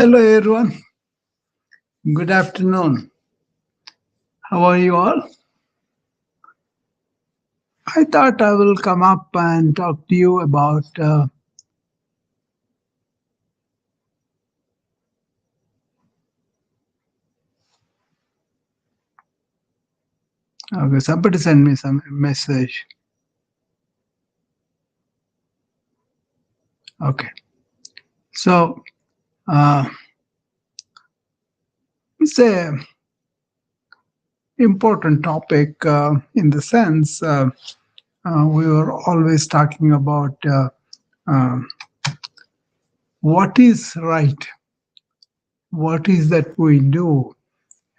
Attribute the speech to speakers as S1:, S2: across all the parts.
S1: Hello, everyone. Good afternoon. How are you all? I thought I will come up and talk to you about okay, somebody sent me some message. Okay, so uh, it's a important topic in the sense we were always talking about uh, what is right, what is that we do,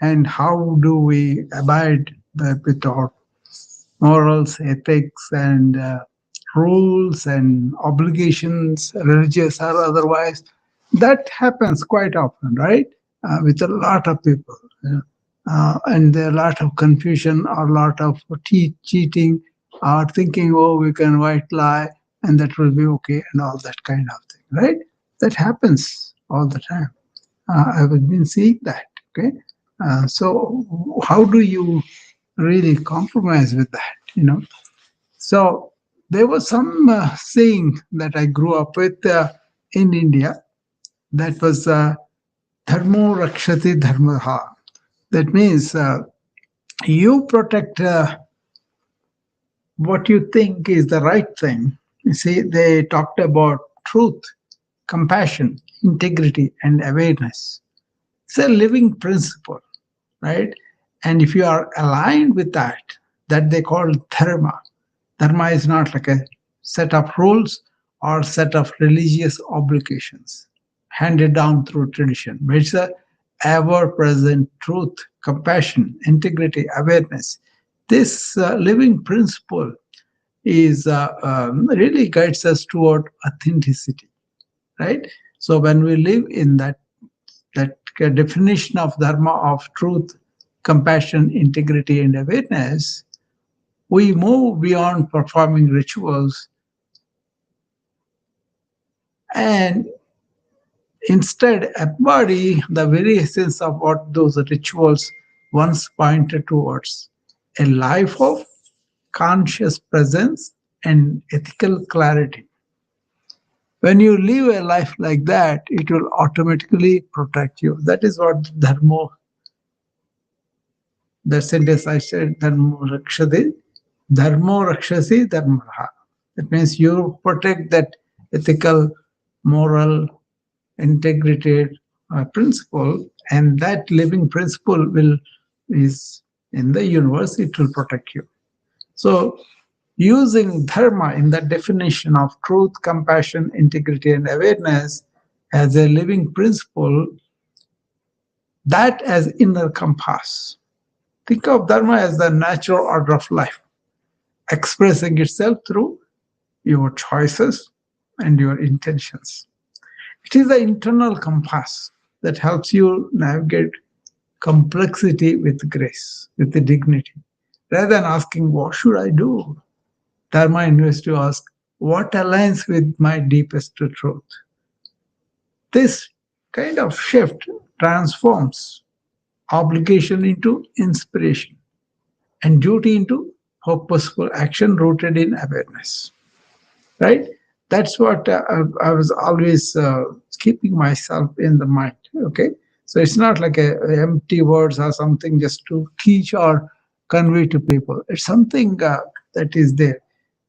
S1: and how do we abide with our morals, ethics, and rules and obligations, religious or otherwise. That happens quite often, right? With a lot of people. And there are a lot of confusion or a lot of cheating or thinking, oh, we can white lie and that will be okay and all that kind of thing, right? That happens all the time. I've been seeing that, okay? So how do you really compromise with that, so there was some saying that I grew up with in India that was dharmo rakshati dharmaha. That means you protect what you think is the right thing. You see, they talked about truth, compassion, integrity, and awareness. It's a living principle, right? And if you are aligned with that they call dharma. Dharma is not like a set of rules or set of religious obligations handed down through tradition, but it's a ever-present truth, compassion, integrity, awareness. This living principle is really guides us toward authenticity, right? So when we live in that definition of dharma of truth, compassion, integrity, and awareness, we move beyond performing rituals and instead embody the very essence of what those rituals once pointed towards, a life of conscious presence and ethical clarity. When you live a life like that, it will automatically protect you. That is what dharma, the sentence I said, dharmo rakshasi dharmaha. That means you protect that ethical, moral, integrated principle, and that living principle will is in the universe. It will protect you. So, using dharma in the definition of truth, compassion, integrity, and awareness as a living principle, that as inner compass. Think of dharma as the natural order of life, expressing itself through your choices and your intentions. It is the internal compass that helps you navigate complexity with grace, with the dignity. Rather than asking, what should I do? Dharma invites to ask, what aligns with my deepest truth? This kind of shift transforms obligation into inspiration and duty into purposeful action rooted in awareness. Right? That's what I was always keeping myself in the mind. Okay, so it's not like a empty words or something just to teach or convey to people. It's something that is there.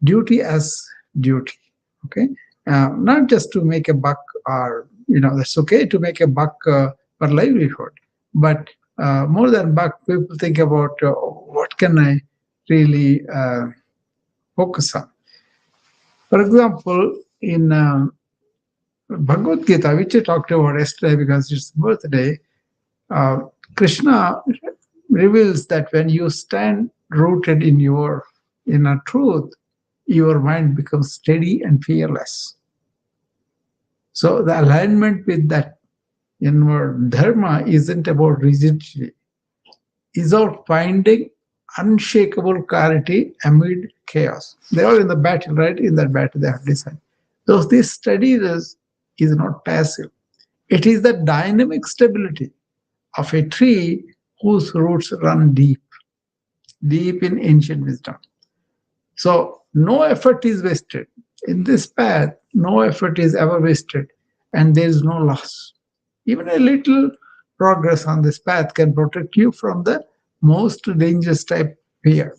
S1: Duty as duty. Okay, not just to make a buck, or that's okay to make a buck for livelihood, but more than buck, people think about what can I really focus on. For example, in Bhagavad Gita, which I talked about yesterday because it's birthday, uh, Krishna reveals that when you stand rooted in your inner truth, your mind becomes steady and fearless. So the alignment with that inward dharma isn't about rigidity, it's about finding unshakable clarity amid chaos. They are in the battle, right? In that battle, they have decided. So this study is not passive. It is the dynamic stability of a tree whose roots run deep, deep in ancient wisdom. So no effort is wasted. In this path, no effort is ever wasted, and there is no loss. Even a little progress on this path can protect you from the most dangerous type fear.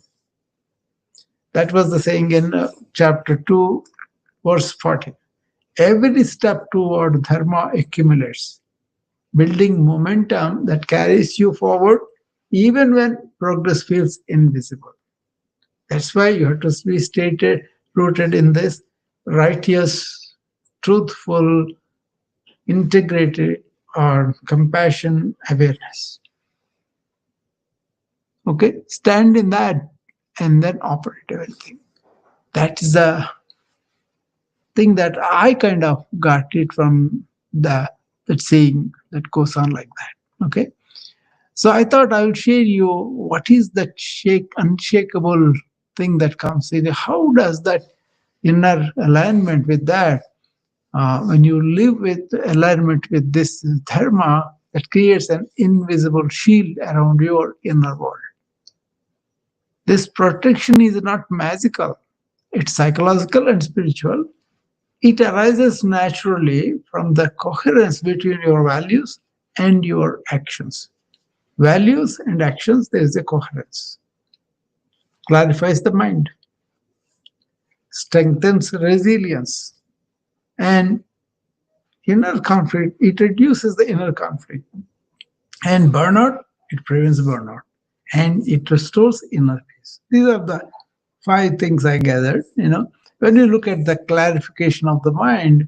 S1: That was the saying in chapter 2, verse 40. Every step toward dharma accumulates, building momentum that carries you forward even when progress feels invisible. That's why you have to be stated, rooted in this righteous, truthful, integrated, or compassion awareness. Okay, stand in that and then operate everything. That is the thing that I kind of got it from the that saying that goes on like that. Okay. So I thought I would share you what is that unshakable thing that comes in. How does that inner alignment with that, when you live with alignment with this dharma, that creates an invisible shield around your inner world. This protection is not magical, it's psychological and spiritual. It arises naturally from the coherence between your values and your actions. Values and actions, there is a coherence. Clarifies the mind, strengthens resilience, and inner conflict, it reduces the inner conflict. And burnout, it prevents burnout. And it restores inner peace. These are the five things I gathered. When you look at the clarification of the mind,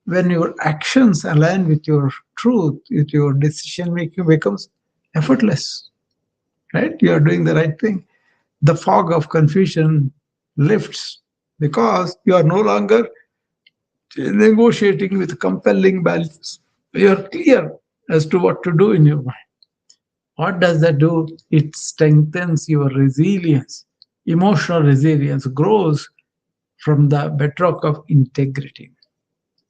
S1: when your actions align with your truth, with your decision making becomes effortless, right? You are doing the right thing. The fog of confusion lifts because you are no longer negotiating with compelling values. You are clear as to what to do in your mind. What does that do? It strengthens your resilience. Emotional resilience grows from the bedrock of integrity.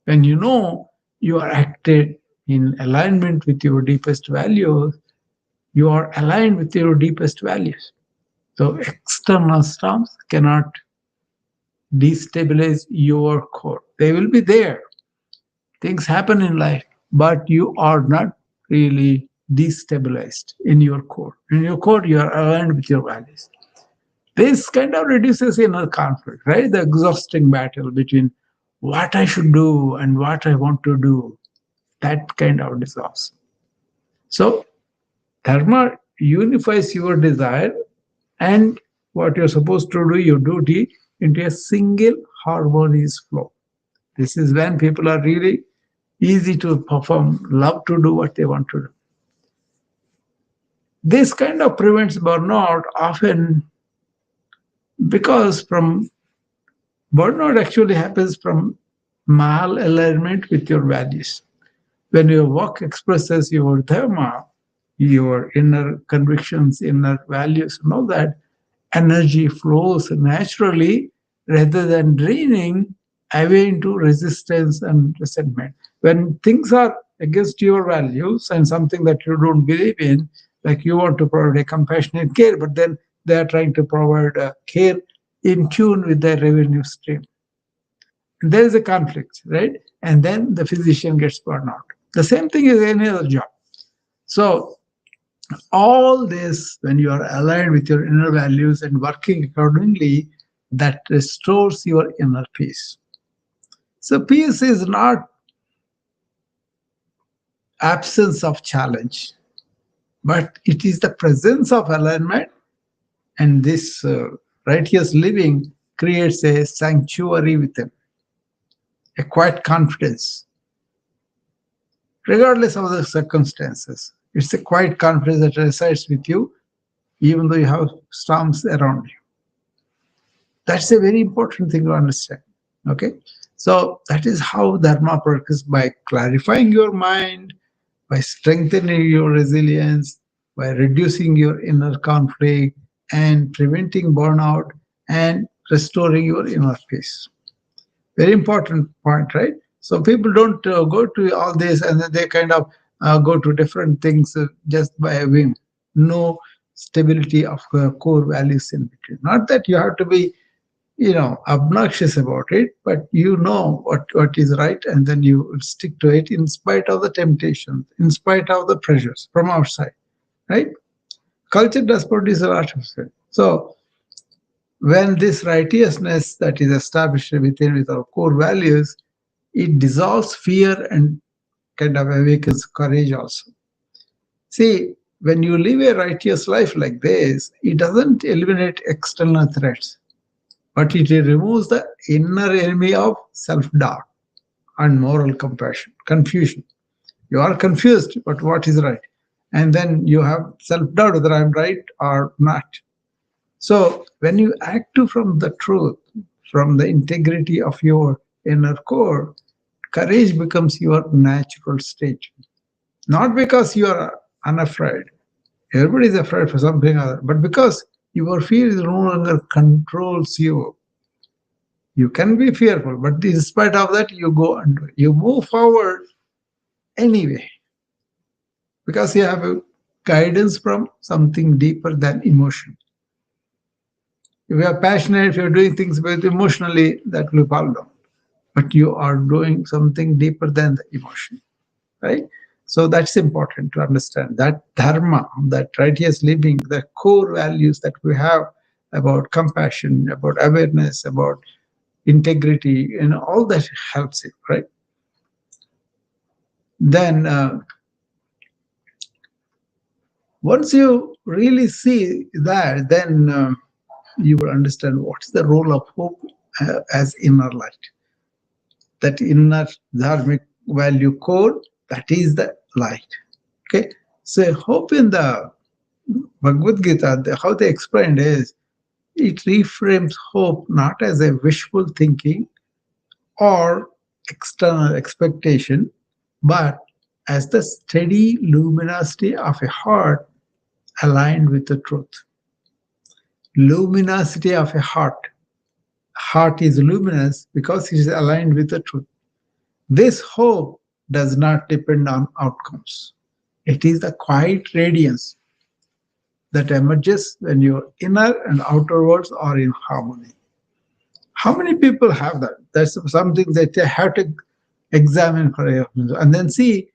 S1: When you know you are acted in alignment with your deepest values, you are aligned with your deepest values. So external storms cannot destabilize your core. They will be there. Things happen in life, but you are not really destabilized in your core. In your core, you are aligned with your values. This kind of reduces inner conflict, right? The exhausting battle between what I should do and what I want to do. That kind of dissolves. So, dharma unifies your desire and what you're supposed to do, your duty, into a single harmonious flow. This is when people are really easy to perform, love to do what they want to do. This kind of prevents burnout often because from burnout actually happens from mal-alignment with your values. When your work expresses your dharma, your inner convictions, inner values, and all that, energy flows naturally rather than draining away into resistance and resentment. When things are against your values and something that you don't believe in, like you want to provide a compassionate care, but then they are trying to provide a care in tune with their revenue stream. There is a conflict, right? And then the physician gets burned out. The same thing is any other job. So all this, when you are aligned with your inner values and working accordingly, that restores your inner peace. So peace is not absence of challenge, but it is the presence of alignment, and this righteous living creates a sanctuary within, a quiet confidence, regardless of the circumstances. It's a quiet confidence that resides with you, even though you have storms around you. That's a very important thing to understand. Okay. So that is how Dharma works, by clarifying your mind, by strengthening your resilience, by reducing your inner conflict and preventing burnout and restoring your inner peace. Very important point, right? So people don't go to all this and then they kind of go to different things just by a whim. No stability of core values in between. Not that you have to be, obnoxious about it, but you know what is right, and then you will stick to it in spite of the temptations, in spite of the pressures from outside, right? Culture does produce a lot of it. So when this righteousness that is established within with our core values, it dissolves fear and kind of awakens courage also. See, when you live a righteous life like this, it doesn't eliminate external threats, but it removes the inner enemy of self-doubt and moral compassion, confusion. You are confused, but what is right? And then you have self-doubt whether I'm right or not. So when you act from the truth, from the integrity of your inner core, courage becomes your natural state. Not because you are unafraid. Everybody is afraid for something other, but because your fear is no longer controls you. You can be fearful, but in spite of that, you go and you move forward anyway because you have a guidance from something deeper than emotion. If you are passionate, if you're doing things with emotionally, that will fall down. But you are doing something deeper than the emotion, right? So that's important to understand that dharma, that righteous living, the core values that we have about compassion, about awareness, about integrity, and all that helps it, right? Then once you really see that, then you will understand what's the role of hope as inner light. That inner dharmic value core, that is the light. Okay, so hope in the Bhagavad Gita, how they explained is it reframes hope not as a wishful thinking or external expectation, but as the steady luminosity of a heart aligned with the truth. Luminosity of a heart. Heart is luminous because it is aligned with the truth. This hope does not depend on outcomes. It is the quiet radiance that emerges when your inner and outer worlds are in harmony. How many people have that? That's something that they have to examine for a and then see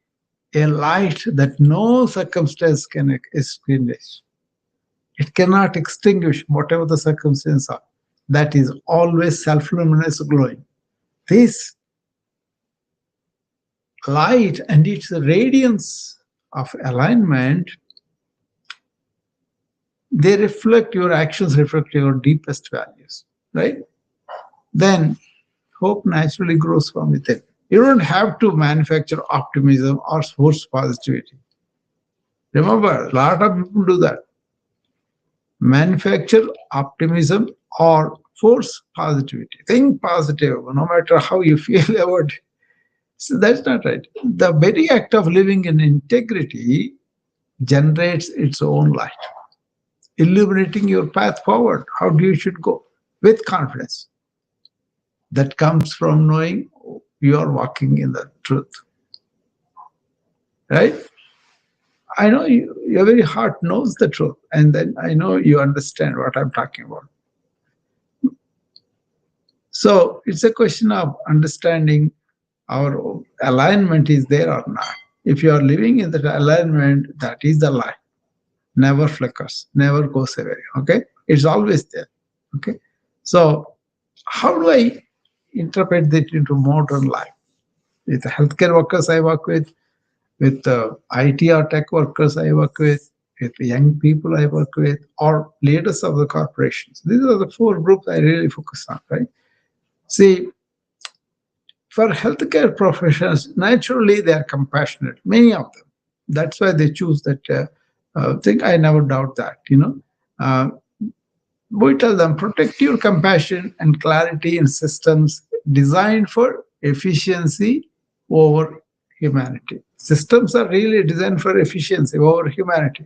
S1: a light that no circumstance can extinguish. It cannot extinguish whatever the circumstances are. That is always self-luminous glowing. This light and its radiance of alignment, they reflect your actions, reflect your deepest values, right? Then hope naturally grows from within. You don't have to manufacture optimism or force positivity. Remember, a lot of people do that. Manufacture optimism or force positivity. Think positive, no matter how you feel about it. So that's not right. The very act of living in integrity generates its own light, illuminating your path forward, how you should go with confidence. That comes from knowing you are walking in the truth, right? I know your very heart knows the truth, and then I know you understand what I'm talking about. So it's a question of understanding our alignment is there or not. If you are living in that alignment, that is the light. Never flickers, never goes away. Okay, it's always there. Okay, so how do I interpret that into modern life? With the healthcare workers I work with the IT or tech workers I work with the young people I work with, or leaders of the corporations. These are the four groups I really focus on, right? See, for healthcare professionals, naturally they are compassionate, many of them. That's why they choose that thing. I never doubt that, Uh, we tell them protect your compassion and clarity in systems designed for efficiency over humanity. Systems are really designed for efficiency over humanity.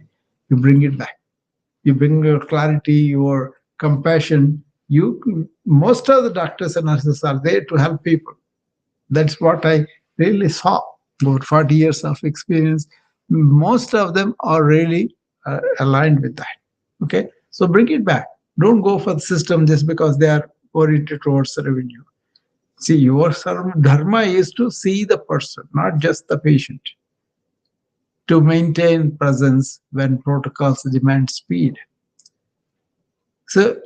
S1: You bring it back. You bring your clarity, your compassion. You most of the doctors and nurses are there to help people. That's what I really saw. About 40 years of experience, most of them are really aligned with that. Okay, so bring it back. Don't go for the system just because they are oriented towards the revenue. See, your dharma is to see the person, not just the patient, to maintain presence when protocols demand speed. So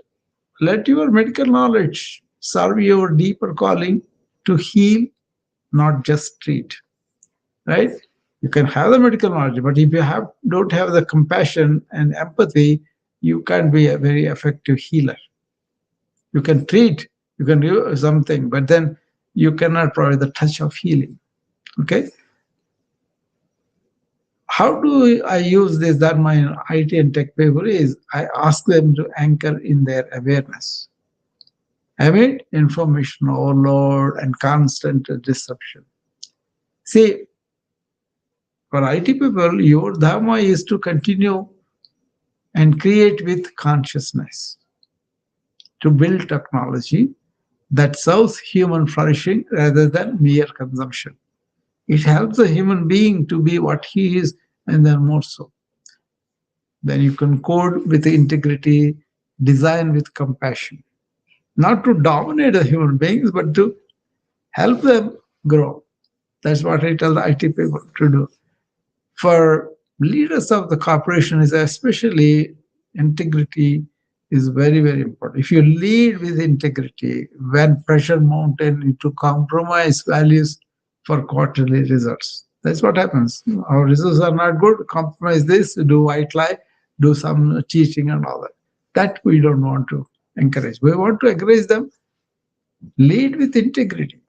S1: let your medical knowledge serve your deeper calling to heal, not just treat. Right? You can have the medical knowledge, but if you don't have the compassion and empathy, you can't be a very effective healer. You can treat, you can do something, but then you cannot provide the touch of healing. Okay. How do I use this that my IT and tech people is I ask them to anchor in their awareness amid information overload and constant disruption. See, for IT people, your dharma is to continue and create with consciousness, to build technology that serves human flourishing rather than mere consumption. It helps the human being to be what he is and then more so. Then you can code with integrity, design with compassion, not to dominate the human beings, but to help them grow. That's what I tell the IT people to do. For leaders of the corporation is especially integrity is very, very important. If you lead with integrity, when pressure mountain into compromise values for quarterly results, that's what happens. Our results are not good, compromise this, do white lie, do some cheating and all that. That we don't want to encourage. We want to encourage them, lead with integrity,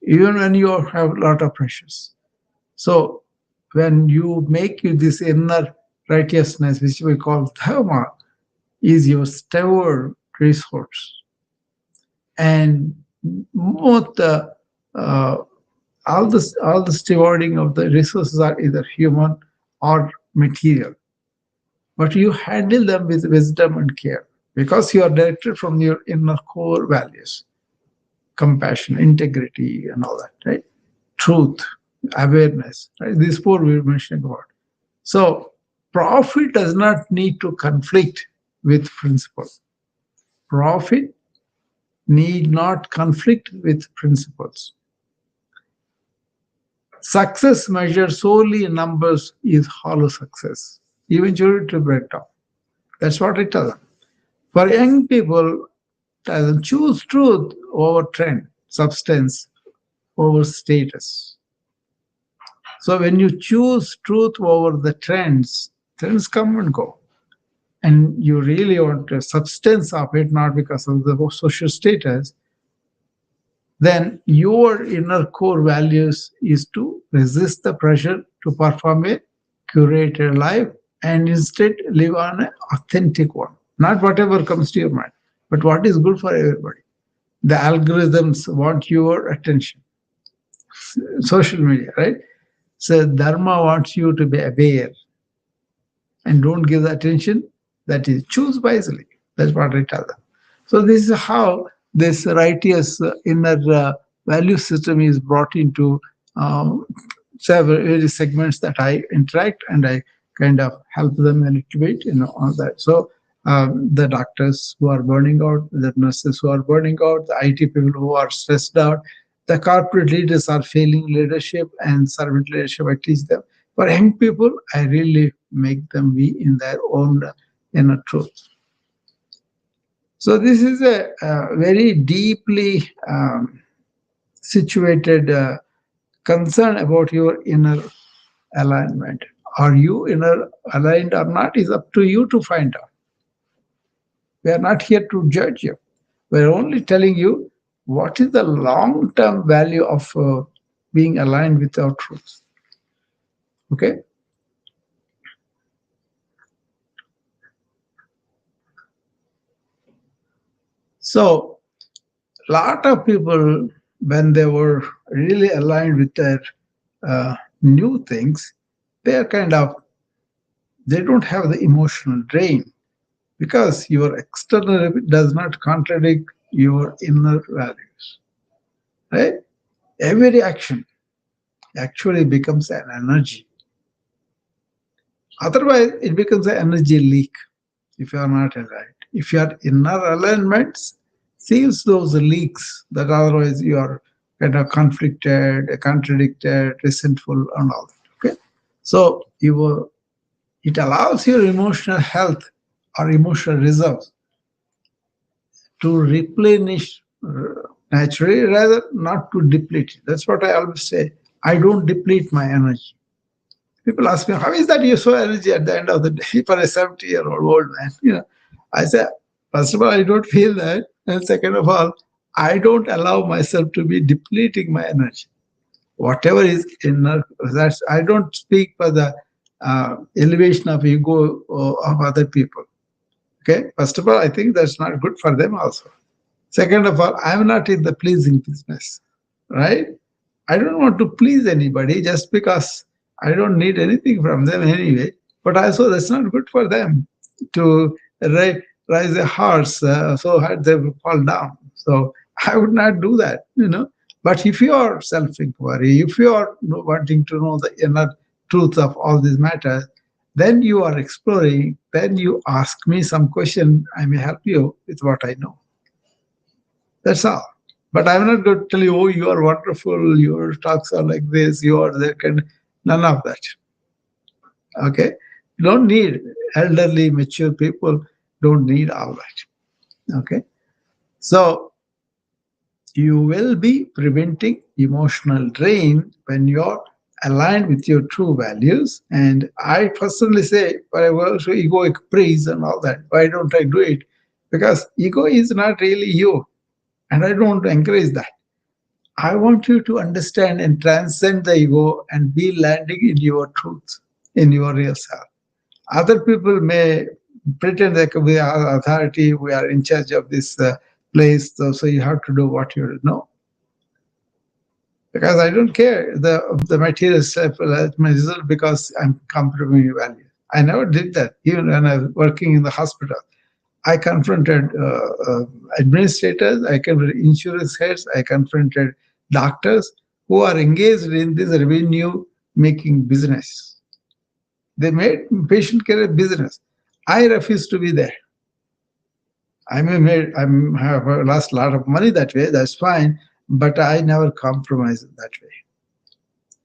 S1: even when you have a lot of pressures. So when you make you this inner righteousness, which we call dharma, is your steward resource. And both uh, all the stewarding of the resources are either human or material. But you handle them with wisdom and care because you are directed from your inner core values, compassion, integrity, and all that, right? Truth, awareness, right? These four we were mentioning about. So profit does not need to conflict with principle. Profit need not conflict with principles. Success measured solely in numbers is hollow success. Eventually to break down. That's what I tell them. For young people, tell them choose truth over trend, substance over status. So when you choose truth over the trends, trends come and go. And you really want the substance of it, not because of the social status, then your inner core values is to resist the pressure to perform a curated life and instead live on an authentic one. Not whatever comes to your mind, but what is good for everybody. The algorithms want your attention. Social media, right? So Dharma wants you to be aware and don't give the attention. That is, choose wisely. That's what I tell them. So this is how this righteous inner value system is brought into several various segments that I interact and I kind of help them a little bit, on that. So the doctors who are burning out, the nurses who are burning out, the IT people who are stressed out, the corporate leaders are failing leadership and servant leadership. I teach them. For young people, I really make them be in their own inner truth. So this is a very deeply situated concern about your inner alignment. Are you inner aligned or not is up to you to find out. We are not here to judge you. We're only telling you what is the long-term value of being aligned with our truth. Okay? So, a lot of people, when they were really aligned with their new things, they are kind of, they don't have the emotional drain because your external does not contradict your inner values, right? Every action actually becomes an energy. Otherwise, it becomes an energy leak if you are not aligned. If your inner alignments seals those leaks, that otherwise you are kind of conflicted, contradicted, resentful, and all that. Okay, so it allows your emotional health or emotional reserves to replenish naturally rather not to deplete it. That's what I always say. I don't deplete my energy. People ask me, how is that you so energy at the end of the day for a 70-year-old old man? I say, first of all, I don't feel that. And second of all, I don't allow myself to be depleting my energy. Whatever is inner, that's I don't speak for the elevation of ego of other people. Okay, first of all, I think that's not good for them also. Second of all, I'm not in the pleasing business, right? I don't want to please anybody just because I don't need anything from them anyway. But also, that's not good for them to rise a horse so hard they will fall down. So I would not do that. But if you are self-inquiry, if you are wanting to know the inner truth of all these matters, then you are exploring. Then you ask me some question. I may help you with what I know. That's all. But I'm not going to tell you, oh, you are wonderful, your talks are like this, you are that kind. None of that. Okay? You don't need elderly, mature people, don't need all that. Okay? So you will be preventing emotional drain when you're aligned with your true values. And I personally say, but I also egoic praise and all that. Why don't I do it? Because ego is not really you. And I don't encourage that. I want you to understand and transcend the ego and be landing in your truth, in your real self. Other people may pretend that we are authority, we are in charge of this place, so you have to do what you know. Because I don't care the material stuff as my result because I'm compromising value. I never did that, even when I was working in the hospital. I confronted administrators, I confronted insurance heads, I confronted doctors who are engaged in this revenue making business. They made patient care a business. I refuse to be there. Have lost a lot of money that way, that's fine, but I never compromise that way.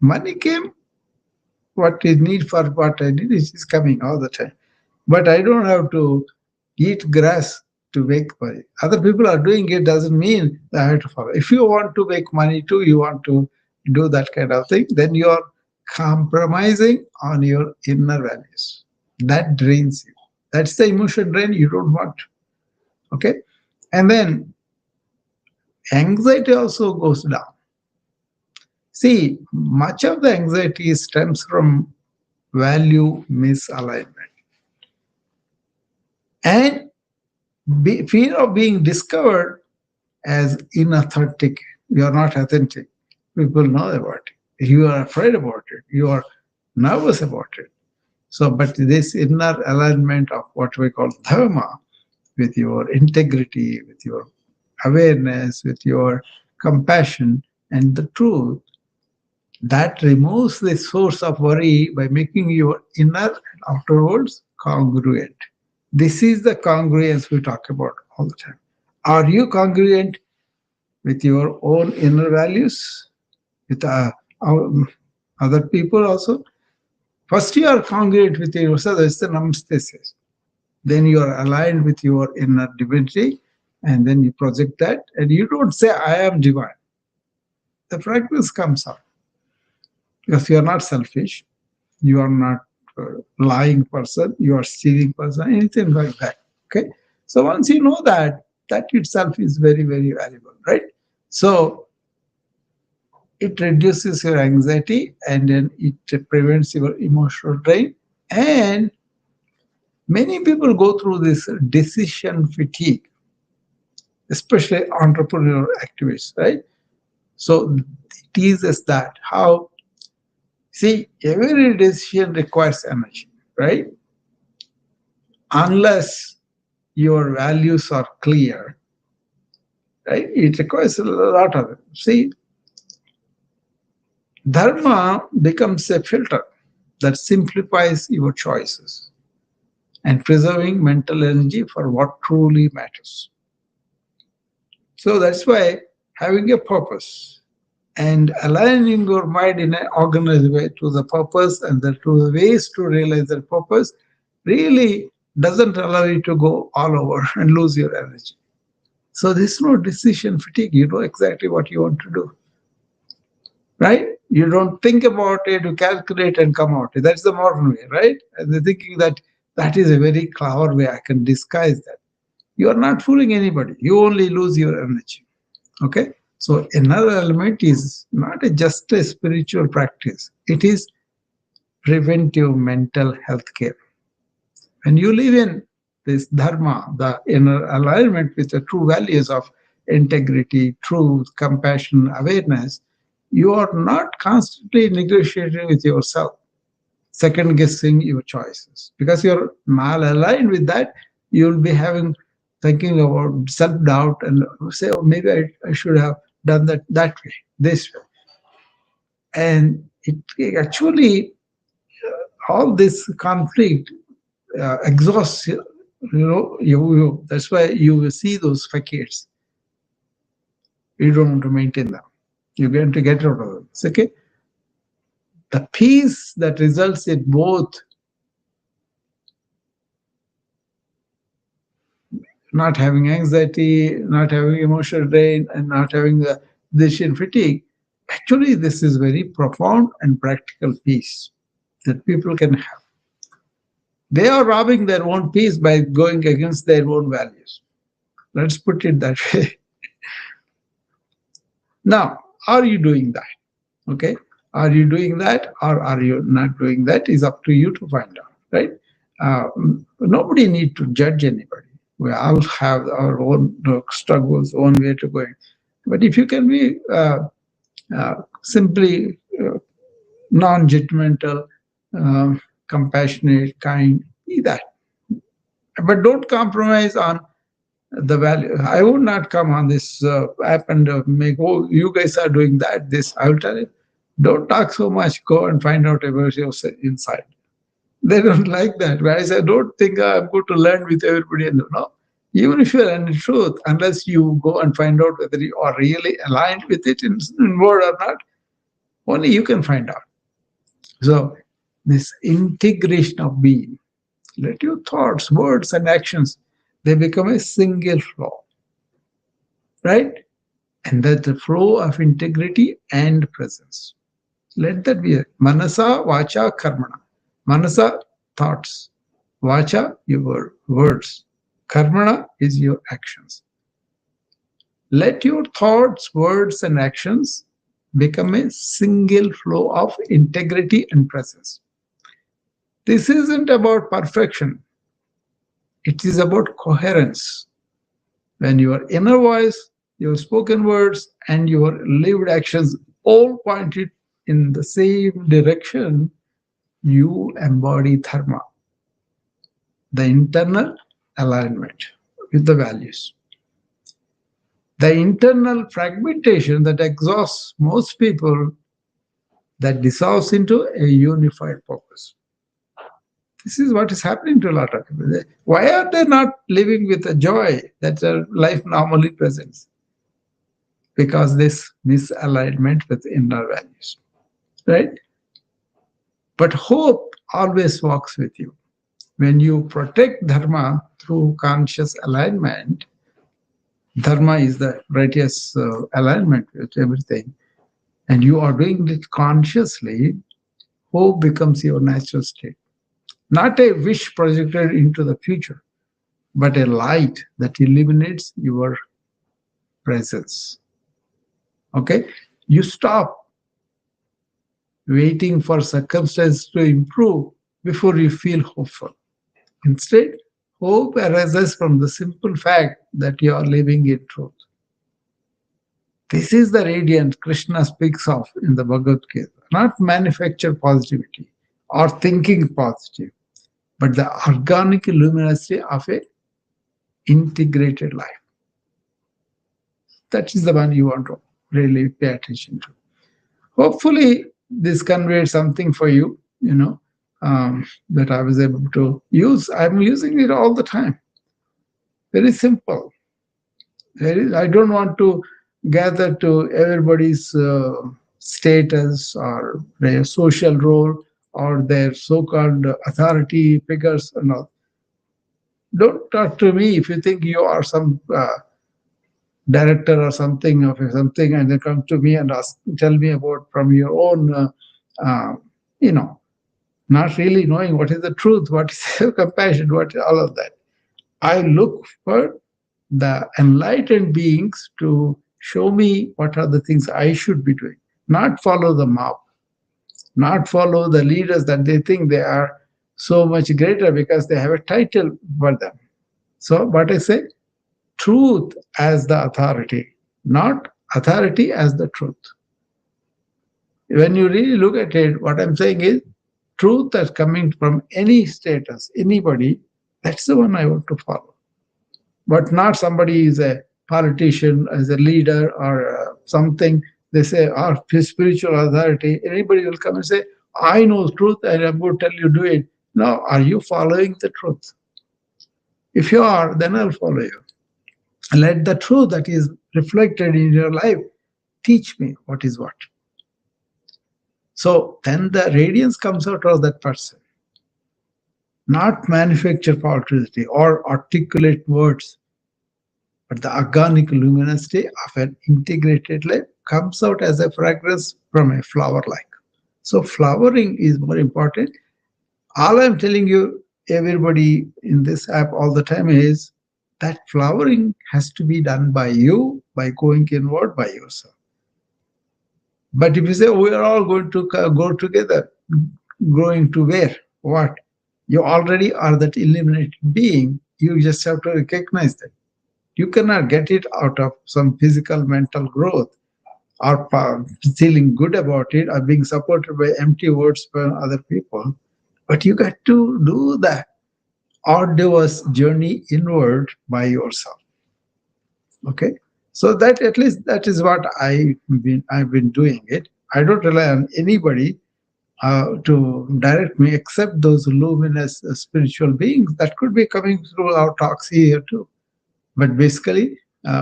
S1: Money came, what is need for what I need is coming all the time. But I don't have to eat grass to make money. Other people are doing it doesn't mean that I have to follow. If you want to make money too, you want to do that kind of thing, then you are compromising on your inner values. That drains you. That's the emotion drain you don't want. Okay? And then anxiety also goes down. See, much of the anxiety stems from value misalignment and fear of being discovered as inauthentic. You are not authentic. People know about it. You are afraid about it. You are nervous about it. So, but this inner alignment of what we call dharma with your integrity, with your awareness, with your compassion and the truth, that removes the source of worry by making your inner and outer worlds congruent. This is the congruence we talk about all the time. Are you congruent with your own inner values, with other people also? First, you are congruent with yourself, that's the namaste says. Then you are aligned with your inner divinity, and then you project that, and you don't say, I am divine. The fragrance comes out because you are not selfish, you are not lying person, you are stealing person, anything like that. Okay. So once you know that, that itself is very, very valuable, right? So it reduces your anxiety and then it prevents your emotional drain. And many people go through this decision fatigue, especially entrepreneurial activists, right? So it teases that how, see, every decision requires energy, right? Unless your values are clear, right? It requires a lot of it. See, Dharma becomes a filter that simplifies your choices and preserving mental energy for what truly matters. So that's why having a purpose and aligning your mind in an organized way to the purpose and to the ways to realize that purpose really doesn't allow you to go all over and lose your energy. So there's no decision fatigue. You know exactly what you want to do, right? You don't think about it, you calculate and come out. That's the modern way, right? And they're thinking that that is a very clever way I can disguise that. You are not fooling anybody. You only lose your energy. Okay. So another element is not just a spiritual practice. It is preventive mental health care. When you live in this dharma, the inner alignment with the true values of integrity, truth, compassion, awareness, you are not constantly negotiating with yourself, second guessing your choices. Because you're mal aligned with that, you'll be having thinking about self doubt and say, oh, maybe I should have done that way, this way. And it actually, all this conflict exhausts that's why you will see those facades. You don't want to maintain them. You're going to get out of them. It's okay. The peace that results in both not having anxiety, not having emotional drain, and not having the decision fatigue. Actually, this is very profound and practical peace that people can have. They are robbing their own peace by going against their own values. Let's put it that way. Now, are you doing that? Okay. Are you doing that or are you not doing that is up to you to find out, right? Nobody need to judge anybody. We all have our own struggles, own way to go. But if you can be simply non-judgmental, compassionate, kind, be that. But don't compromise on the value. I would not come on this app and make, oh, you guys are doing that, this. I will tell you, don't talk so much. Go and find out about yourself inside. They don't like that. But I said, don't think I'm going to learn with everybody. And no, even if you're in the truth, unless you go and find out whether you are really aligned with it in word or not, only you can find out. So this integration of being, let your thoughts, words, and actions, they become a single flow, right? And that's the flow of integrity and presence. Let that be a manasa, vacha, karmana. Manasa, thoughts. Vacha, your words. Karmana is your actions. Let your thoughts, words, and actions become a single flow of integrity and presence. This isn't about perfection. It is about coherence. When your inner voice, your spoken words, and your lived actions all pointed in the same direction, you embody dharma, the internal alignment with the values. The internal fragmentation that exhausts most people, that dissolves into a unified purpose. This is what is happening to a lot of people. Why are they not living with a joy that life normally presents? Because this misalignment with inner values, right? But hope always walks with you. When you protect dharma through conscious alignment, dharma is the righteous alignment with everything, and you are doing it consciously, hope becomes your natural state. Not a wish projected into the future, but a light that illuminates your presence. Okay? You stop waiting for circumstances to improve before you feel hopeful. Instead, hope arises from the simple fact that you are living in truth. This is the radiance Krishna speaks of in the Bhagavad Gita, not manufactured positivity or thinking positive, but the organic luminosity of a integrated life. That is the one you want to really pay attention to. Hopefully, this conveyed something for you, that I was able to use. I'm using it all the time. Very simple. I don't want to gather to everybody's status or their social role or their so-called authority figures and all. Don't talk to me if you think you are some director or something of something, and then come to me and tell me about from your own, uh, you know, not really knowing what is the truth, what is compassion, what all of that. I look for the enlightened beings to show me what are the things I should be doing, not follow the mob, not follow the leaders that they think they are so much greater because they have a title for them. So, what I say, truth as the authority, not authority as the truth. When you really look at it, what I'm saying is truth that's coming from any status, anybody, that's the one I want to follow. But not somebody is a politician, as a leader or something. They say, our spiritual authority. Anybody will come and say, I know truth and I'm going to tell you do it. No, are you following the truth? If you are, then I'll follow you. Let the truth that is reflected in your life teach me what is what. So then the radiance comes out of that person, not manufactured positivity or articulate words, but the organic luminosity of an integrated life comes out as a fragrance from a flower like. So flowering is more important. All I'm telling you, everybody in this app all the time is that flowering has to be done by you, by going inward by yourself. But if you say we are all going to go together, going to where? What? You already are that illuminated being. You just have to recognize that. You cannot get it out of some physical mental growth or feeling good about it or being supported by empty words from other people. But you got to do that arduous journey inward by yourself. Okay. So that at least that is what I've been doing it. I don't rely on anybody to direct me except those luminous spiritual beings that could be coming through our talks here too. But basically,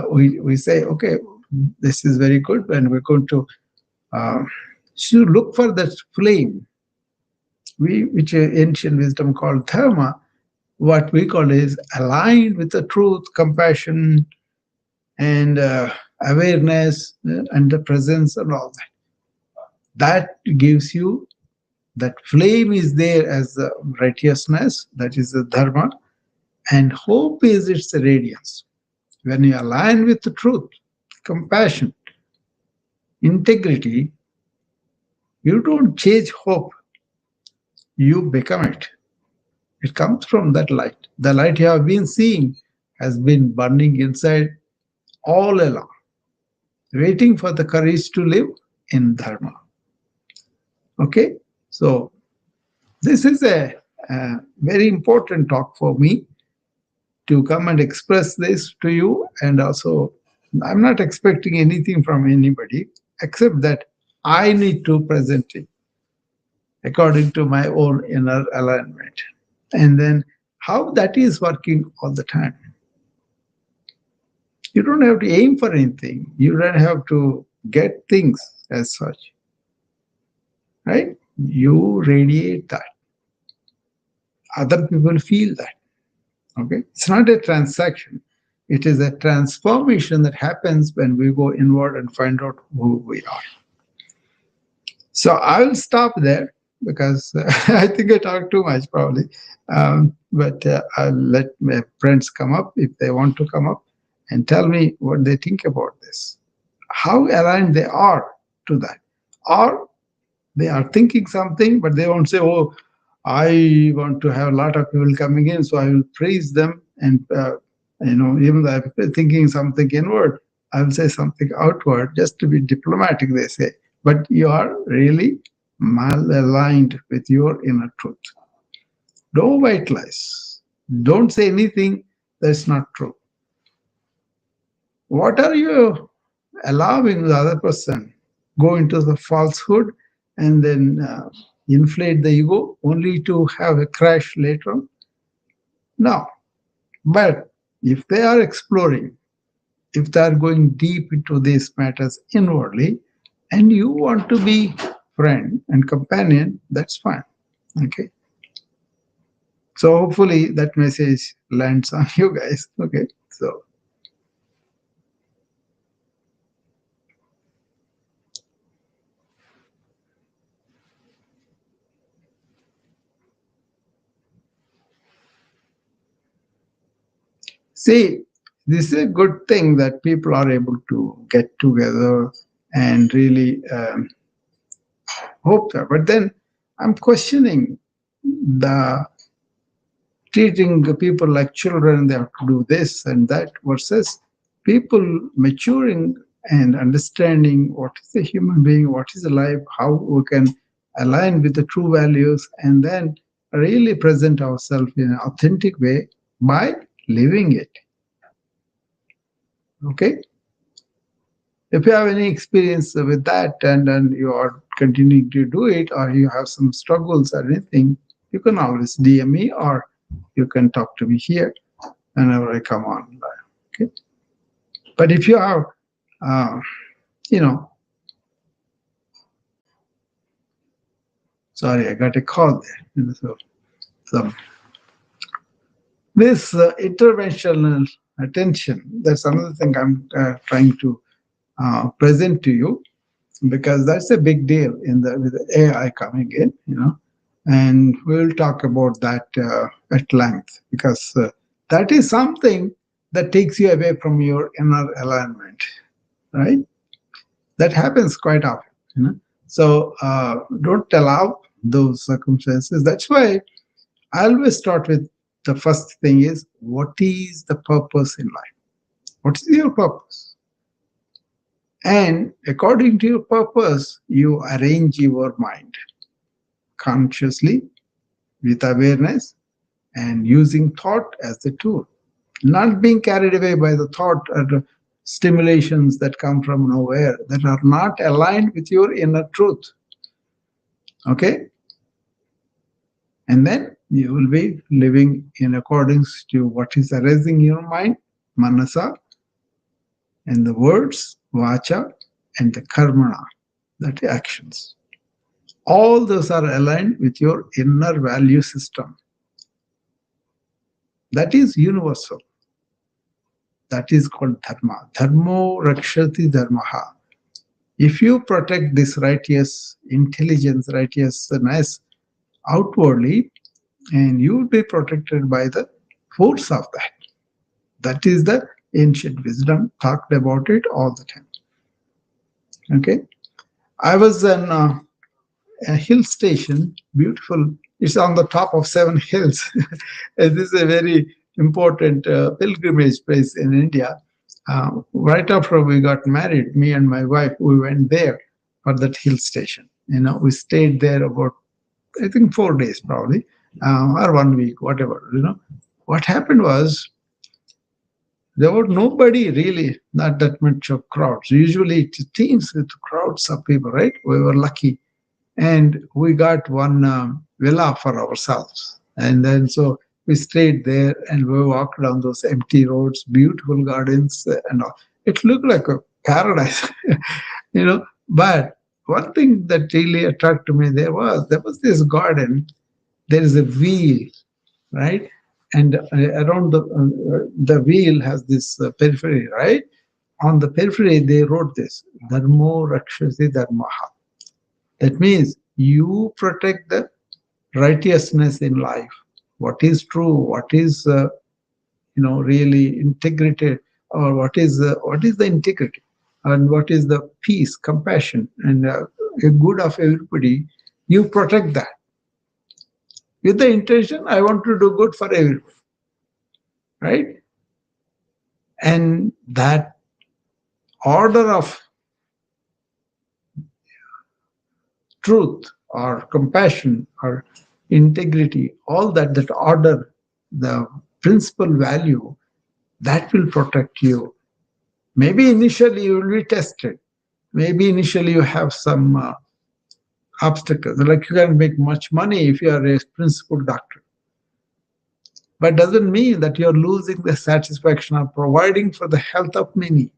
S1: we say, okay, this is very good, and we're going uh, to look for that flame, which ancient wisdom called dharma. What we call is aligned with the truth, compassion, and awareness, and the presence, and all that. That gives you that flame is there as the righteousness, that is the dharma, and hope is its radiance. When you align with the truth, compassion, integrity, you don't change hope, you become it. It comes from that light. The light you have been seeing has been burning inside all along, waiting for the courage to live in dharma. Okay, so this is a very important talk for me to come and express this to you. And also, I'm not expecting anything from anybody except that I need to present it according to my own inner alignment. And then how that is working all the time. You don't have to aim for anything, you don't have to get things as such, right? You radiate that. Other people feel that. Okay, it's not a transaction, it is a transformation that happens when we go inward and find out who we are. So I'll stop there because I think I talked too much probably. But I'll let my friends come up if they want to come up and tell me what they think about this, how aligned they are to that, or they are thinking something but they won't say, oh, I want to have a lot of people coming in, so I will praise them. And, even though I'm thinking something inward, I will say something outward just to be diplomatic, they say. But you are really malaligned with your inner truth. Don't white lies. Don't say anything that's not true. What are you allowing the other person go into the falsehood and then inflate the ego only to have a crash later on? No. But if they are exploring, if they are going deep into these matters inwardly, and you want to be friend and companion, that's fine. Okay. So hopefully that message lands on you guys. Okay. So see, this is a good thing that people are able to get together and really hope that. But then I'm questioning the treating the people like children, they have to do this and that, versus people maturing and understanding what is a human being, what is a life, how we can align with the true values, and then really present ourselves in an authentic way by living it. Okay. If you have any experience with that, and you are continuing to do it, or you have some struggles or anything, you can always DM me, or you can talk to me here whenever I come on. Okay. But if you have, uh, you know, sorry, I got a call there. So this interventional attention, that's another thing I'm trying to present to you, because that's a big deal in the with the AI coming in, and we'll talk about that at length, because that is something that takes you away from your inner alignment, right? That happens quite often. So don't allow those circumstances. That's why I always start with the first thing is, what is the purpose in life? What is your purpose? And according to your purpose, you arrange your mind consciously with awareness and using thought as the tool, not being carried away by the thought or the stimulations that come from nowhere that are not aligned with your inner truth. Okay? And then you will be living in accordance to what is arising in your mind, manasa, and the words, vacha, and the karmana, that actions. All those are aligned with your inner value system. That is universal. That is called dharma. Dharmo rakshati dharmaha. If you protect this righteous intelligence, righteousness outwardly, and you will be protected by the force of that. That is the ancient wisdom, talked about it all the time. Okay. I was in a hill station, beautiful. It's on the top of 7 hills. This is a very important pilgrimage place in India. Right after we got married, me and my wife, we went there for that hill station. We stayed there about, I think, 4 days probably, or 1 week, whatever. What happened was, there was nobody really, not that much of crowds. Usually it's teams with crowds of people, right? We were lucky. And we got one villa for ourselves. And then so we stayed there and we walked down those empty roads, beautiful gardens and all. It looked like a paradise, But one thing that really attracted me there was this garden. There is a wheel, right? And around the wheel has this periphery, right? On the periphery, they wrote this, Dharmo Rakshasi Dharmaha. That means you protect the righteousness in life. What is true? What is really integrated, or what is the integrity, and what is the peace, compassion, and a good of everybody? You protect that with the intention, I want to do good for everybody, right? And that order of truth or compassion or integrity, all that order, the principal value, that will protect you. Maybe initially you will be tested. Maybe initially you have some obstacles. Like you can make much money if you are a principal doctor, but doesn't mean that you're losing the satisfaction of providing for the health of many.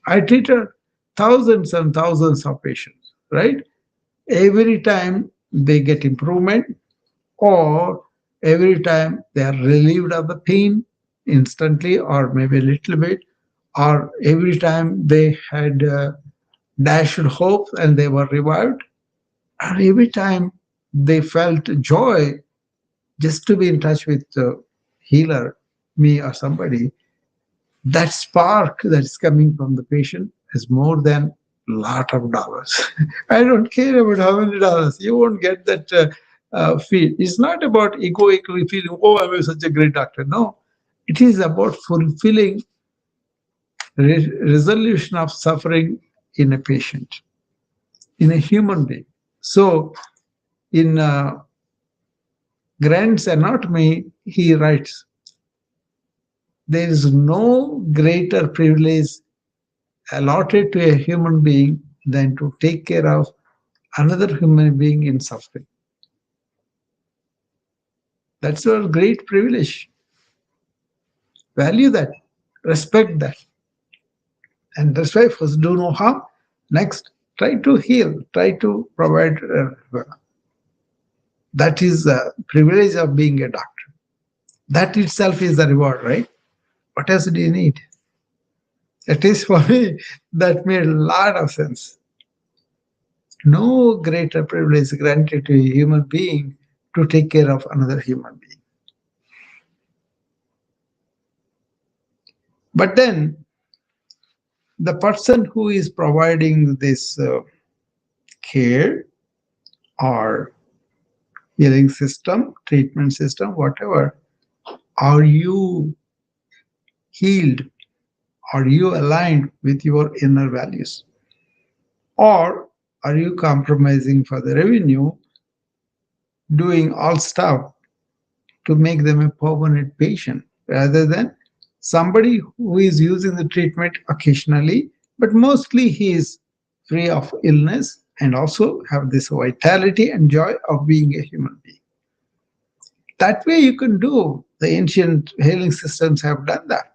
S1: I treated thousands and thousands of patients, right? Every time they get improvement, or every time they are relieved of the pain instantly, or maybe a little bit, or every time they had dashed hope and they were revived, or every time they felt joy just to be in touch with the healer, me or somebody, that spark that is coming from the patient is more than lot of dollars. I don't care about how many dollars. You won't get that feel. It's not about egoically feeling, oh, I'm such a great doctor. No, it is about fulfilling resolution of suffering in a patient, in a human being. So in Grant's anatomy, he writes, there is no greater privilege allotted to a human being than to take care of another human being in suffering. That's your great privilege. Value that, respect that. And that's why first do no harm. Next, try to heal, try to provide. That is the privilege of being a doctor. That itself is the reward, right? What else do you need? At least for me, that made a lot of sense. No greater privilege granted to a human being to take care of another human being. But then the person who is providing this care or healing system, treatment system, whatever, are you healed? Are you aligned with your inner values? Or are you compromising for the revenue, doing all stuff to make them a permanent patient rather than somebody who is using the treatment occasionally, but mostly he is free of illness and also have this vitality and joy of being a human being. That way you can do. The ancient healing systems have done that.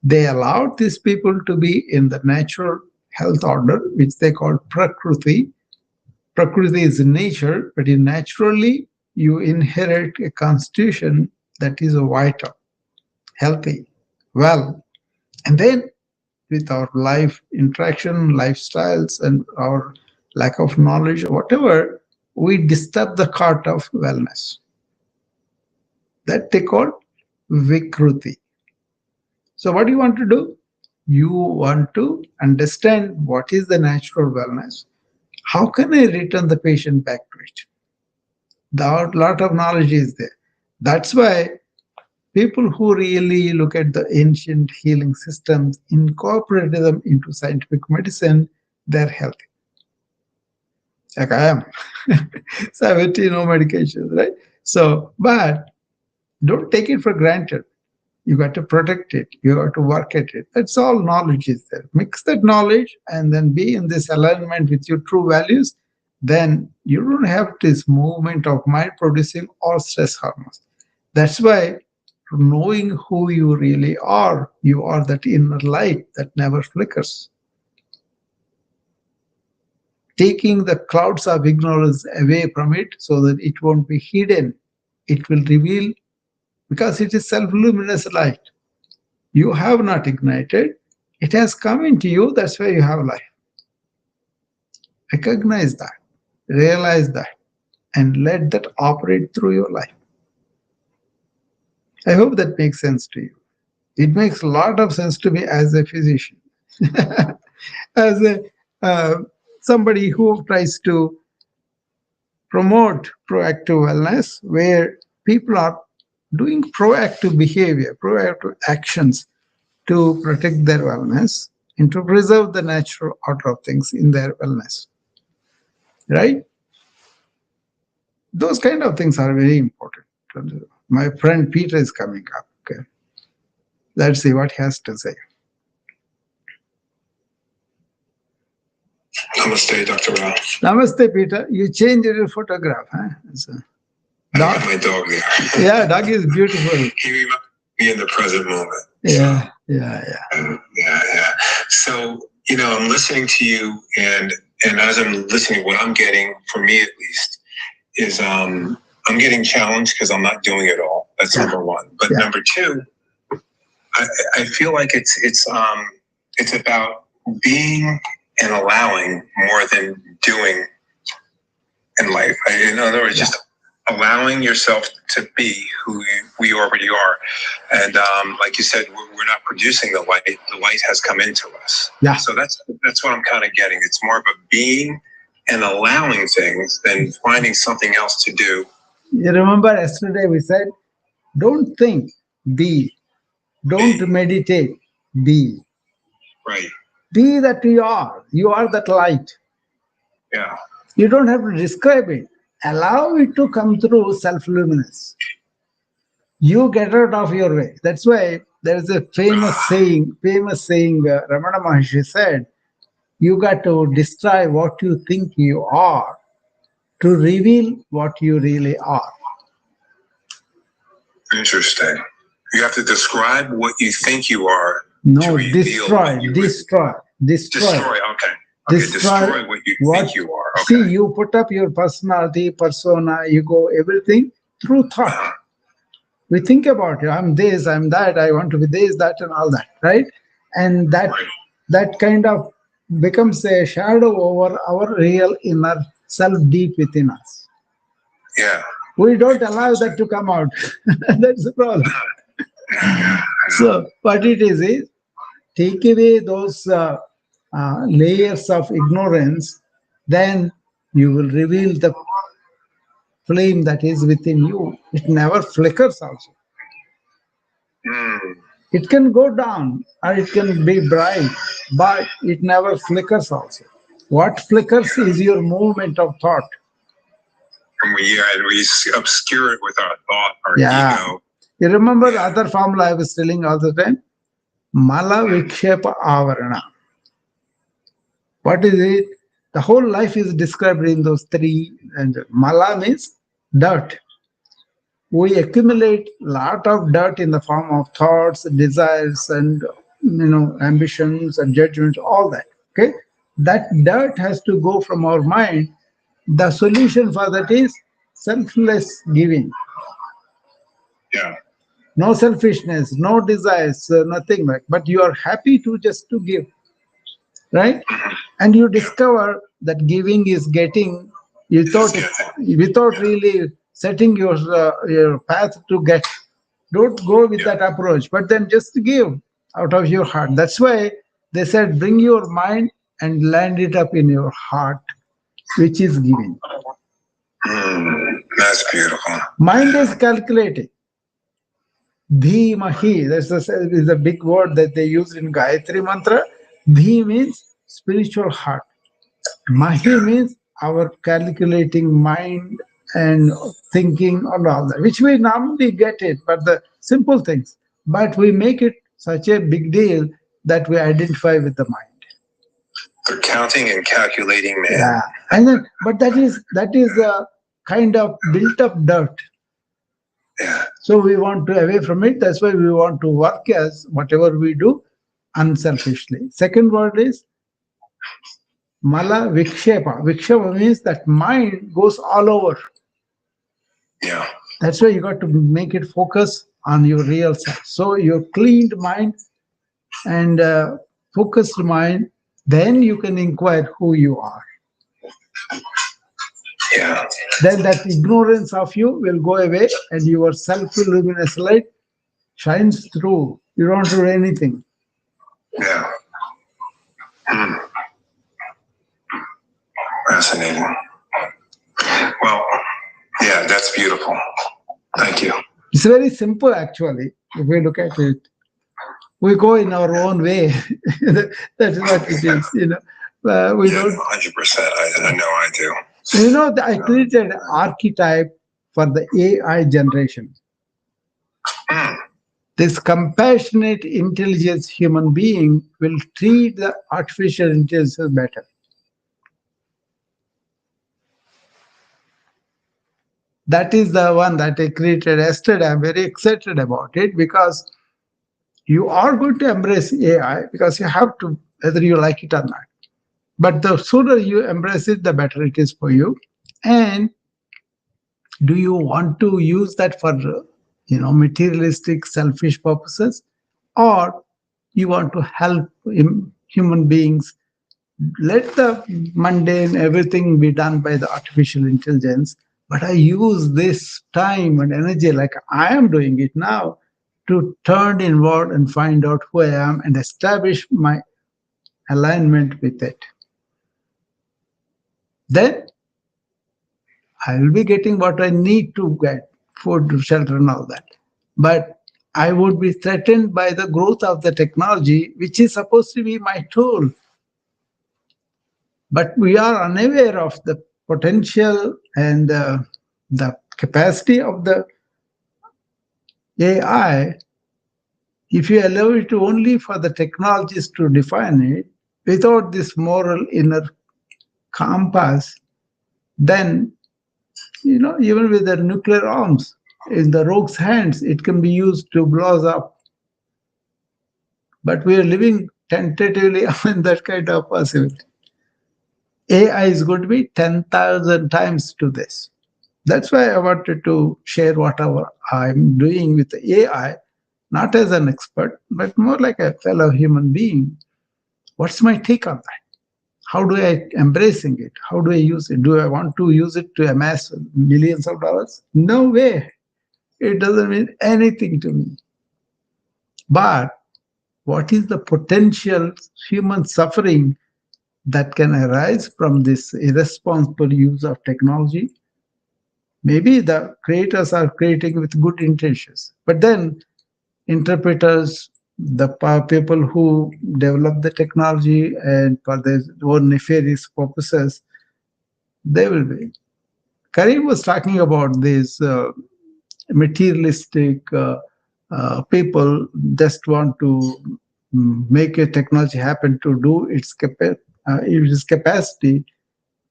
S1: They allowed these people to be in the natural health order, which they call Prakriti. Prakriti is nature, but in naturally you inherit a constitution that is vital, healthy, well. And then with our life interaction, lifestyles, and our lack of knowledge, whatever, we disturb the cart of wellness. That they call Vikruti. So what do you want to do? You want to understand what is the natural wellness. How can I return the patient back to it? The lot of knowledge is there. That's why people who really look at the ancient healing systems, incorporate them into scientific medicine, they're healthy. Like I am. 70, no medications, right? So, but don't take it for granted. You got to protect it. You got to work at it. That's all knowledge is there. Mix that knowledge and then be in this alignment with your true values. Then you don't have this movement of mind producing all stress hormones. That's why knowing who you are that inner light that never flickers. Taking the clouds of ignorance away from it so that it won't be hidden. It will reveal because it is self-luminous light. You have not ignited. It has come into you. That's why you have life. Recognize that. Realize that. And let that operate through your life. I hope that makes sense to you. It makes a lot of sense to me as a physician, as a somebody who tries to promote proactive wellness, where people are doing proactive behavior, proactive actions to protect their wellness and to preserve the natural order of things in their wellness. Right? Those kind of things are very important. My friend Peter is coming up. Okay. Let's see what he has to say.
S2: Namaste, Dr. Rao.
S1: Namaste, Peter. You changed your photograph, huh? So,
S2: I got my dog there.
S1: Yeah, dog is beautiful.
S2: He reminds me in the present moment.
S1: Yeah,
S2: so,
S1: yeah.
S2: So, I'm listening to you, and as I'm listening, what I'm getting, for me at least, is I'm getting challenged because I'm not doing it all. That's number one. But number two, I feel like it's about being and allowing more than doing in life. In other words, just allowing yourself to be who we already are. And like you said, we're not producing the light. The light has come into us.
S1: Yeah.
S2: So that's what I'm kind of getting. It's more of a being and allowing things than finding something else to do.
S1: You remember yesterday we said, don't think, be. Don't meditate, be.
S2: Right.
S1: Be that you are. You are that light.
S2: Yeah.
S1: You don't have to describe it. Allow it to come through self-luminous. You get out of your way. That's why there is a famous saying, Ramana Maharshi said, you got to destroy what you think you are to reveal what you really are.
S2: Interesting. You have to describe what you think you are.
S1: No, destroy. Okay.
S2: Destroy, what you think you are. Okay.
S1: See, you put up your personality, persona, ego, everything through thought. We think about it. I'm this, I'm that, I want to be this, that, and all that, right? And that kind of becomes a shadow over our real inner self deep within us.
S2: Yeah.
S1: We don't allow that to come out. That's the problem. So what it is take away those layers of ignorance, then you will reveal the flame that is within you. It never flickers also. It can go down or it can be bright, but it never flickers also. What flickers is your movement of thought.
S2: And we obscure it with our thought, our ego.
S1: You remember the other formula I was telling all the time? Mala Vikshepa Avarana. What is it? The whole life is described in those three. And Mala means dirt. We accumulate a lot of dirt in the form of thoughts, desires, and ambitions and judgments, all that. Okay, that dirt has to go from our mind. The solution for that is selfless giving.
S2: Yeah.
S1: No selfishness, no desires, nothing like. But you are happy to just to give, right? And you discover that giving is getting without really setting your path to get. Don't go with that approach, but then just give out of your heart. That's why they said, bring your mind and land it up in your heart, which is giving.
S2: That's beautiful.
S1: Mind is calculating. Dhimahi, is a big word that they use in Gayatri Mantra. Dhi means spiritual heart. Mahi means our calculating mind and thinking and all that, which we normally get it, but the simple things. But we make it such a big deal that we identify with the mind.
S2: The counting and calculating man.
S1: Yeah, and then, but that is a kind of built up dirt.
S2: Yeah.
S1: So we want to away from it. That's why we want to work as whatever we do unselfishly. Second word is Mala Vikshepa. Vikshepa means that mind goes all over.
S2: Yeah.
S1: That's why you got to make it focus on your real self. So your cleaned mind and focused mind, then you can inquire who you are.
S2: Yeah.
S1: Then that ignorance of you will go away and your self-luminous light shines through. You don't do anything.
S2: Yeah. Fascinating. Well, yeah, that's beautiful. Thank you.
S1: It's very simple, actually, if we look at it. We go in our own way. That's what it is, We don't.
S2: 100%. I know I do.
S1: I created an archetype for the AI generation. This compassionate intelligence human being will treat the artificial intelligence better. That is the one that I created yesterday. I'm very excited about it because you are going to embrace AI because you have to, whether you like it or not. But the sooner you embrace it, the better it is for you. And do you want to use that for materialistic, selfish purposes, or you want to help human beings? Let the mundane everything be done by the artificial intelligence, but I use this time and energy like I am doing it now to turn inward and find out who I am and establish my alignment with it. Then I will be getting what I need to get: food, shelter, and all that. But I would be threatened by the growth of the technology, which is supposed to be my tool. But we are unaware of the potential and the capacity of the AI. If you allow it to only for the technologies to define it without this moral inner compass, then even with the nuclear arms in the rogue's hands, it can be used to blow us up. But we are living tentatively on that kind of possibility. AI is going to be 10,000 times to this. That's why I wanted to share whatever I'm doing with the AI, not as an expert, but more like a fellow human being. What's my take on that? How do I embracing it? How do I use it? Do I want to use it to amass millions of dollars? No way. It doesn't mean anything to me. But what is the potential human suffering that can arise from this irresponsible use of technology? Maybe the creators are creating with good intentions, but then interpreters, the people who develop the technology and for their own nefarious purposes, they will be. Karim was talking about these materialistic people just want to make a technology happen to do its capacity,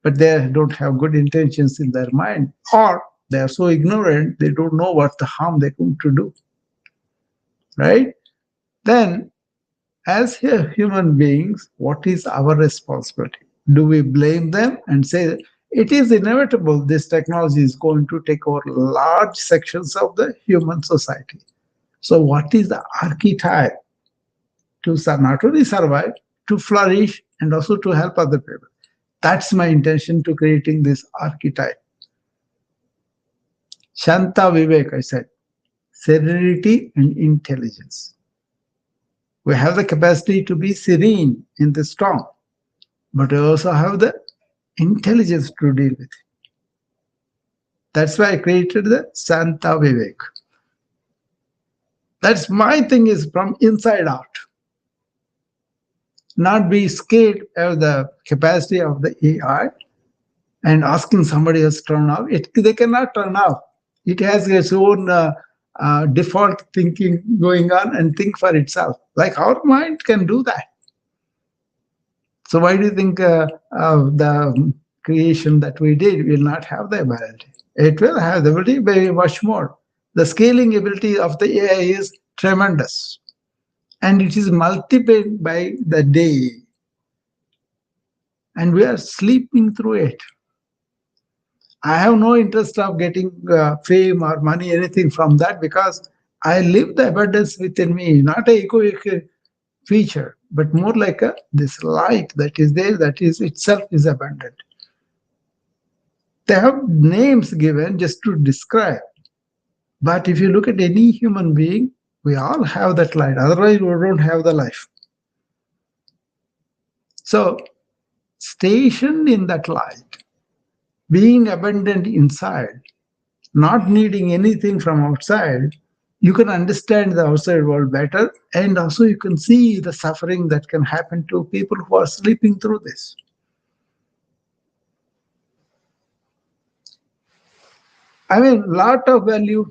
S1: but they don't have good intentions in their mind, or they are so ignorant they don't know what the harm they're going to do, right? Then, as human beings, what is our responsibility? Do we blame them and say it is inevitable this technology is going to take over large sections of the human society? So, what is the archetype to not only survive, to flourish, and also to help other people? That's my intention to creating this archetype. Shanta Vivek, I said, serenity and intelligence. We have the capacity to be serene in the storm, but we also have the intelligence to deal with it. That's why I created the Santa Vivek. That's my thing is from inside out. Not be scared of the capacity of the AI and asking somebody else to turn off. They cannot turn off. It has its own default thinking going on and think for itself. Like our mind can do that. So why do you think the creation that we did will not have the ability? It will have the ability very much more. The scaling ability of the AI is tremendous, and it is multiplied by the day, and we are sleeping through it. I have no interest of getting fame or money, anything from that, because I live the abundance within me, not a egoic feature, but more like this light that is there, that is itself is abundant. They have names given just to describe. But if you look at any human being, we all have that light. Otherwise, we don't have the life. So, stationed in that light, being abundant inside, not needing anything from outside, you can understand the outside world better. And also, you can see the suffering that can happen to people who are sleeping through this. I mean, lot of value.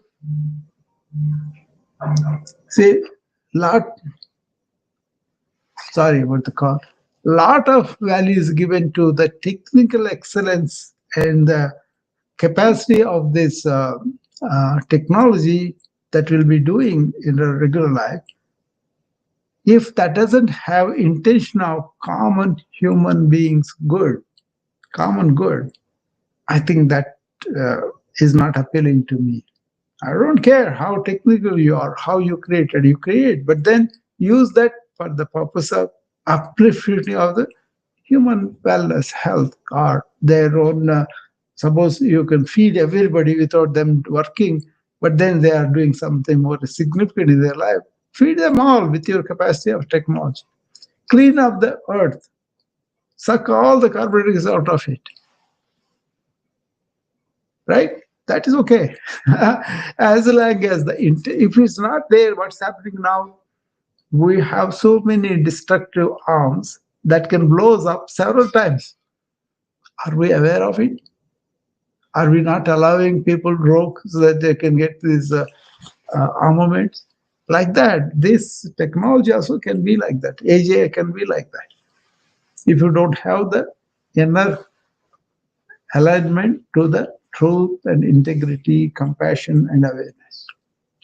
S1: See, lot. Sorry about the call. Lot of value is given to the technical excellence and the capacity of this technology that we'll be doing in a regular life, if that doesn't have intention of common human beings good, common good, I think that uh, is not appealing to me. I don't care how technical you are, how you create, but then use that for the purpose of uplifting of the human wellness, health, or their own. Suppose you can feed everybody without them working, but then they are doing something more significant in their life. Feed them all with your capacity of technology. Clean up the earth, suck all the carbon dioxide out of it, right? That is okay. As long as if it's not there, what's happening now? We have so many destructive arms that can blow us up several times. Are we aware of it? Are we not allowing people grow so that they can get these armaments? Like that, this technology also can be like that. AJ can be like that. If you don't have the inner alignment to the truth and integrity, compassion and awareness.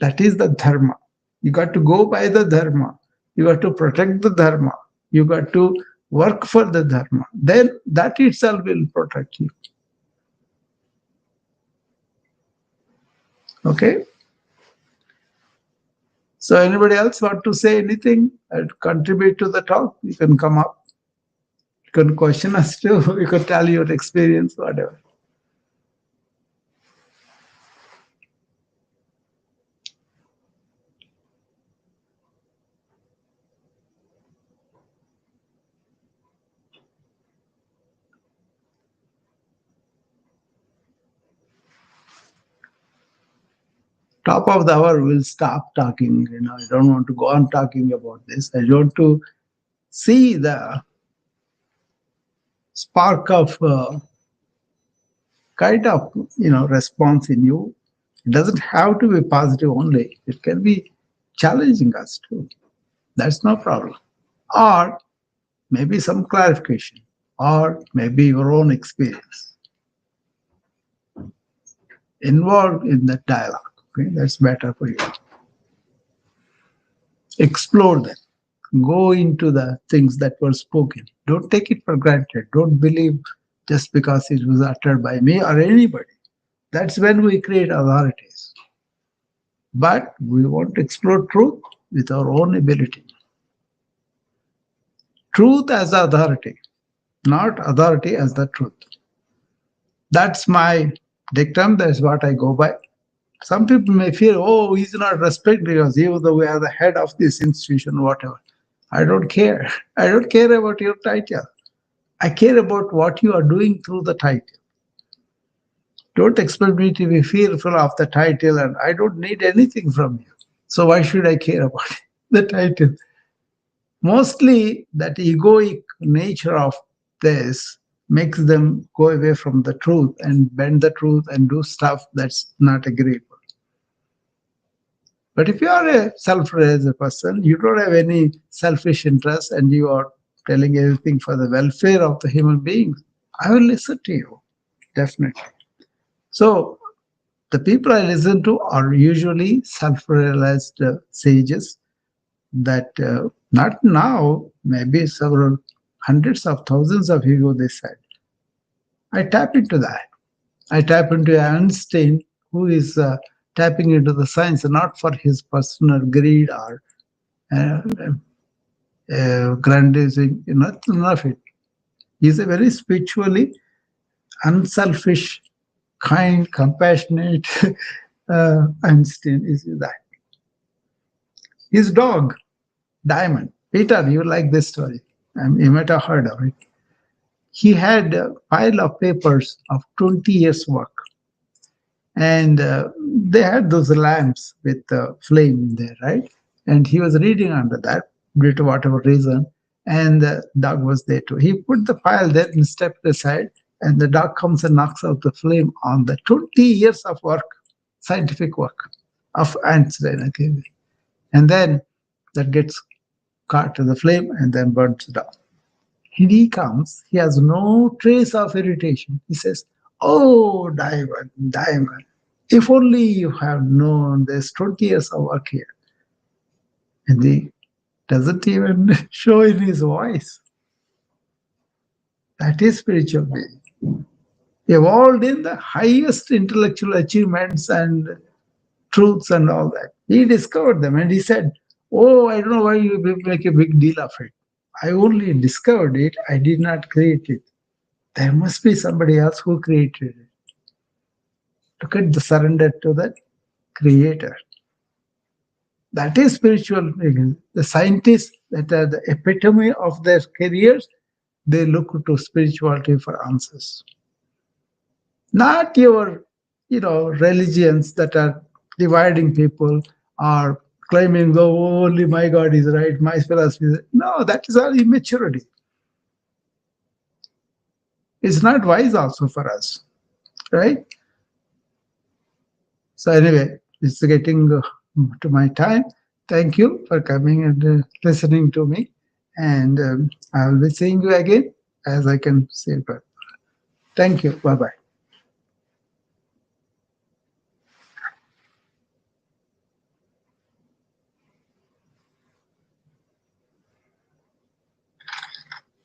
S1: That is the dharma. You got to go by the dharma. You got to protect the dharma. You got to work for the dharma. Then that itself will protect you. Okay. So anybody else want to say anything and contribute to the talk? You can come up. You can question us too. You can tell your experience, whatever. Top of the hour, we'll stop talking. I don't want to go on talking about this. I want to see the spark of kind of response in you. It doesn't have to be positive only. It can be challenging us too. That's no problem. Or maybe some clarification, or maybe your own experience involved in that dialogue. Okay, that's better for you. Explore them. Go into the things that were spoken. Don't take it for granted. Don't believe just because it was uttered by me or anybody. That's when we create authorities. But we want to explore truth with our own ability. Truth as the authority, not authority as the truth. That's my dictum. That's what I go by. Some people may feel, oh, he's not respected because even though we are the head of this institution, whatever. I don't care. I don't care about your title. I care about what you are doing through the title. Don't expect me to be fearful of the title, and I don't need anything from you. So why should I care about the title? Mostly that egoic nature of this makes them go away from the truth and bend the truth and do stuff that's not agreeable. But if you are a self-realized person, you don't have any selfish interest and you are telling everything for the welfare of the human beings, I will listen to you, definitely. So the people I listen to are usually self-realized sages that not now, maybe several hundreds of thousands of years ago, they said. I tap into that. I tap into Einstein, who is tapping into the science not for his personal greed or uh, grandizing, none of it. He's a very spiritually unselfish, kind, compassionate Einstein is that. His dog, Diamond. Peter, you like this story. You might have heard of it. He had a pile of papers of 20 years' work. And they had those lamps with flame in there, right? And he was reading under that due to whatever reason. And the dog was there too. He put the pile there and stepped aside. And the dog comes and knocks out the flame on the 20 years of work, scientific work of Einstein, I think. And then that gets caught to the flame and then burns down. And he comes, he has no trace of irritation. He says, Oh, diamond, diamond. If only you have known there's 20 years of work here. And he doesn't even show in his voice. That is spiritual being. Evolved in the highest intellectual achievements and truths and all that. He discovered them and he said, oh, I don't know why you make a big deal of it. I only discovered it, I did not create it. There must be somebody else who created it. Look at the surrender to the creator. That is spiritual. The scientists that are the epitome of their careers, they look to spirituality for answers. Not your, religions that are dividing people or claiming, oh, only my God is right, my philosophy is right. No, that is all immaturity. It's not wise also for us, right? So anyway, it's getting to my time. Thank you for coming and listening to me. And I will be seeing you again as I can say. But thank you. Bye bye.